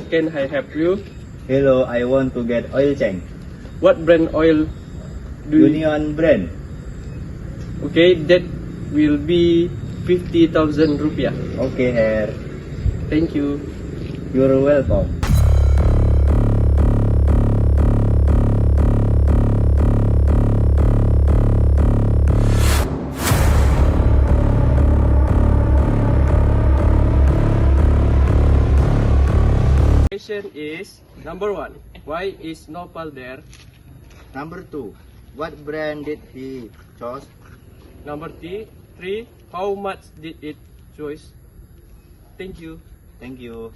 can I help you? Hello, I want to get oil change. What brand oil do you... Union brand. Okay, that will be 50,000 rupiah. Okay, here. Thank you. You're welcome. Question is number 1. Why is Noval there? Number 2. What brand did he choose? Number 3. How much did it choose? Thank you. Thank you.